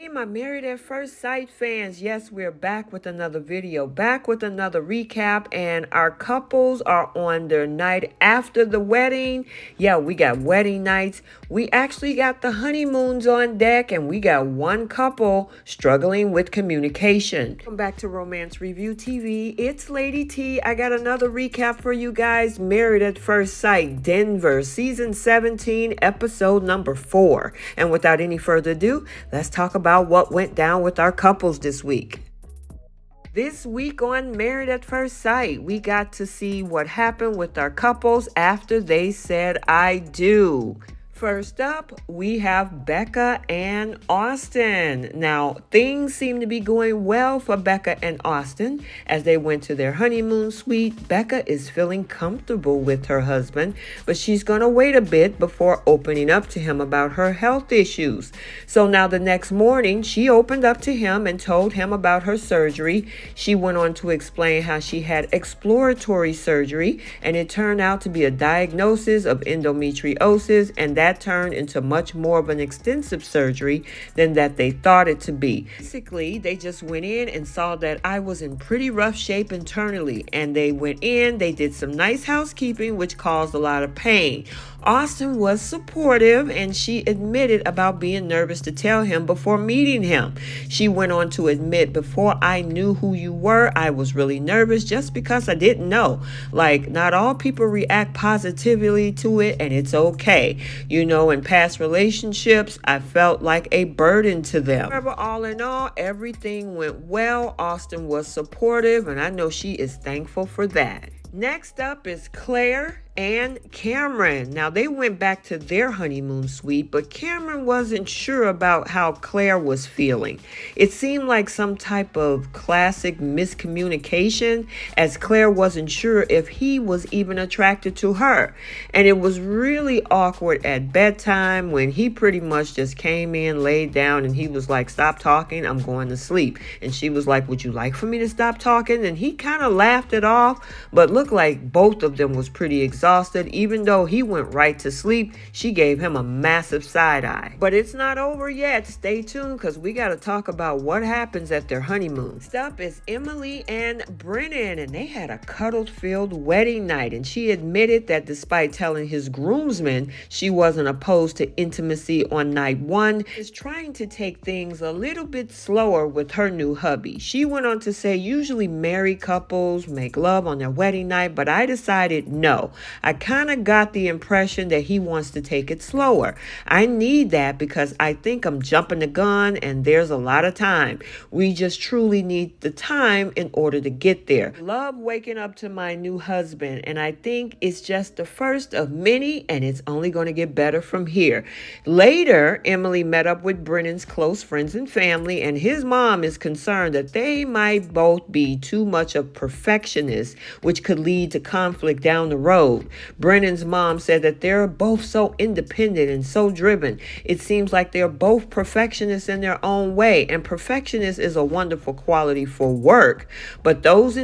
Hey, my Married at First Sight fans. Yes, we're back with another video, back with another recap, and our couples are on their night after the wedding. Yeah, we got wedding nights. We actually got the honeymoons on deck, and we got one couple struggling with communication. Welcome back to Romance Review TV. It's Lady T. I got another recap for you guys. Married at First Sight, Denver, season 17, episode number 4. And without any further ado, let's talk about what went down with our couples this week. This week on Married at First Sight, we got to see what happened with our couples after they said I do. First up, we have Becca and Austin. Now, things seem to be going well for Becca and Austin. As they went to their honeymoon suite, Becca is feeling comfortable with her husband, but she's going to wait a bit before opening up to him about her health issues. So now the next morning, she opened up to him and told him about her surgery. She went on to explain how she had exploratory surgery, and it turned out to be a diagnosis of endometriosis, and that turned into much more of an extensive surgery than that they thought it to be. Basically, they just went in and saw that I was in pretty rough shape internally, and they went in, they did some nice housekeeping, which caused a lot of pain. Austin was supportive, and she admitted about being nervous to tell him before meeting him. She went on to admit, before I knew who you were, I was really nervous just because I didn't know. Like, not all people react positively to it, and it's okay. You know, in past relationships, I felt like a burden to them. However, all in all, everything went well. Austin was supportive, and I know she is thankful for that. Next up is Clare and Cameron. Now, they went back to their honeymoon suite, but Cameron wasn't sure about how Clare was feeling. It seemed like some type of classic miscommunication, as Clare wasn't sure if he was even attracted to her. And it was really awkward at bedtime when he pretty much just came in, laid down, and he was like, "Stop talking, I'm going to sleep." And she was like, "Would you like for me to stop talking?" And he kind of laughed it off, but looked like both of them was pretty exhausted. Even though he went right to sleep, she gave him a massive side eye. But it's not over yet. Stay tuned, because we got to talk about what happens at their honeymoon. Next up is Emily and Brennan, and they had a cuddle-filled wedding night, and she admitted that despite telling his groomsmen she wasn't opposed to intimacy on night 1, is trying to take things a little bit slower with her new hubby. She went on to say usually married couples make love on their wedding night, but I decided no. I kind of got the impression that he wants to take it slower. I need that because I think I'm jumping the gun and there's a lot of time. We just truly need the time in order to get there. Love waking up to my new husband, and I think it's just the first of many, and it's only going to get better from here. Later, Emily met up with Brennan's close friends and family, and his mom is concerned that they might both be too much of perfectionists, which could lead to conflict down the road. Brennan's mom said that they're both so independent and so driven. It seems like they're both perfectionists in their own way, and perfectionist is a wonderful quality for work, but those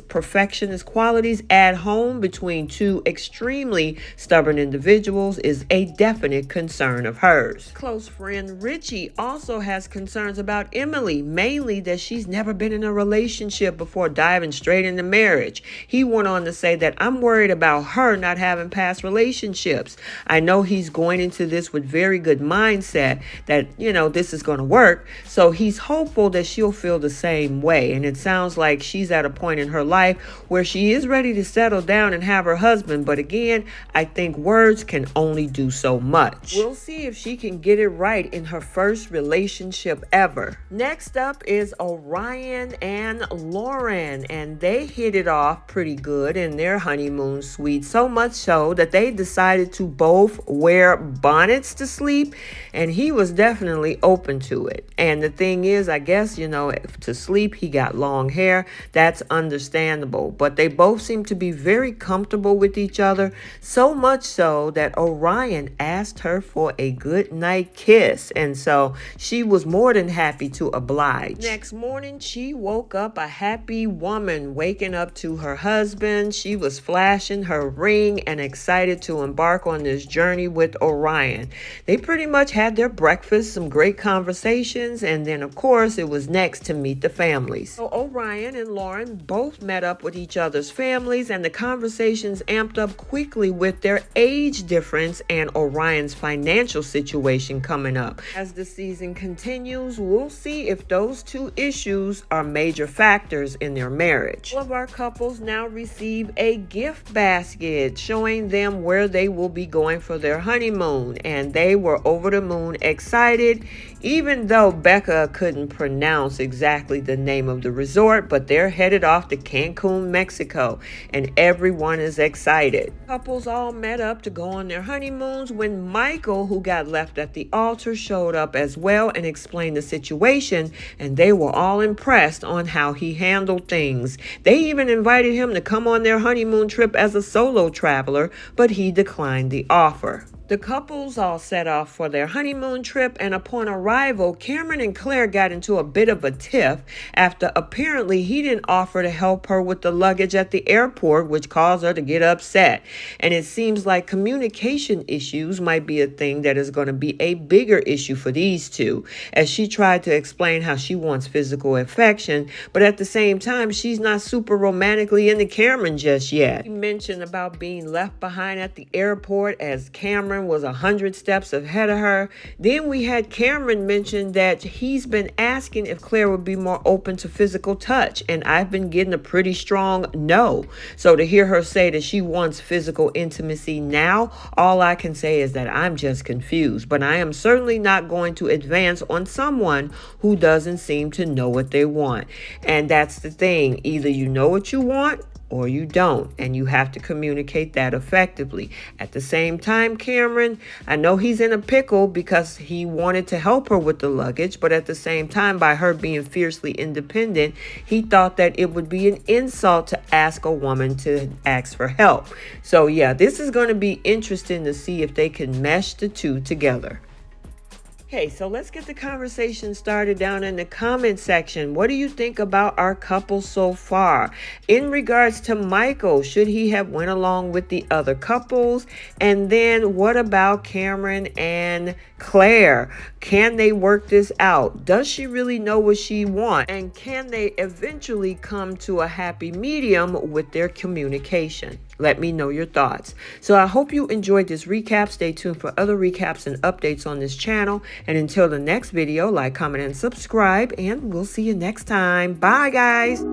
perfectionist qualities at home between two extremely stubborn individuals is a definite concern of hers. Close friend Richie also has concerns about Emily, mainly that she's never been in a relationship before diving straight into marriage. He went on to say that I'm worried about her not having past relationships. I know he's going into this with very good mindset that, this is going to work. So he's hopeful that she'll feel the same way. And it sounds like she's at a point in her life where she is ready to settle down and have her husband. But again, I think words can only do so much. We'll see if she can get it right in her first relationship ever. Next up is Orion and Lauren, and they hit it off pretty good in their honeymoon suite. So much so that they decided to both wear bonnets to sleep, and he was definitely open to it. And the thing is, I guess, to sleep, he got long hair. That's understandable. But they both seem to be very comfortable with each other, so much so that Orion asked her for a good night kiss. And so she was more than happy to oblige. Next morning, she woke up a happy woman, waking up to her husband. She was flashing her ring ring and excited to embark on this journey with Orion. They pretty much had their breakfast, some great conversations, and then of course it was next to meet the families. So Orion and Lauren both met up with each other's families, and the conversations amped up quickly with their age difference and Orion's financial situation coming up. As the season continues, we'll see if those two issues are major factors in their marriage. All of our couples now receive a gift basket showing them where they will be going for their honeymoon, and they were over the moon excited, even though Becca couldn't pronounce exactly the name of the resort, but they're headed off to Cancun, Mexico, and everyone is excited. Couples all met up to go on their honeymoons when Michael, who got left at the altar, showed up as well and explained the situation, and they were all impressed on how he handled things. They even invited him to come on their honeymoon trip as a solo traveler, but he declined the offer. The couples all set off for their honeymoon trip, and upon arrival, Cameron and Claire got into a bit of a tiff after apparently he didn't offer to help her with the luggage at the airport, which caused her to get upset. And it seems like communication issues might be a thing that is going to be a bigger issue for these two, as she tried to explain how she wants physical affection, but at the same time, she's not super romantically into Cameron just yet. She mentioned about being left behind at the airport as Cameron was 100 steps ahead of her. Then we had Cameron mention that he's been asking if Claire would be more open to physical touch, and I've been getting a pretty strong no. So to hear her say that she wants physical intimacy now, all I can say is that I'm just confused, but I am certainly not going to advance on someone who doesn't seem to know what they want. And that's the thing, either you know what you want or you don't, and you have to communicate that effectively. At the same time, Cameron, I know he's in a pickle because he wanted to help her with the luggage, but at the same time, by her being fiercely independent, he thought that it would be an insult to ask a woman to ask for help. So yeah, this is going to be interesting to see if they can mesh the two together. Okay, so let's get the conversation started down in the comment section. What do you think about our couple so far? In regards to Michael, should he have went along with the other couples? And then what about Cameron and Claire? Can they work this out? Does she really know what she wants? And can they eventually come to a happy medium with their communication? Let me know your thoughts. So I hope you enjoyed this recap. Stay tuned for other recaps and updates on this channel. And until the next video, like, comment, and subscribe. And we'll see you next time. Bye, guys.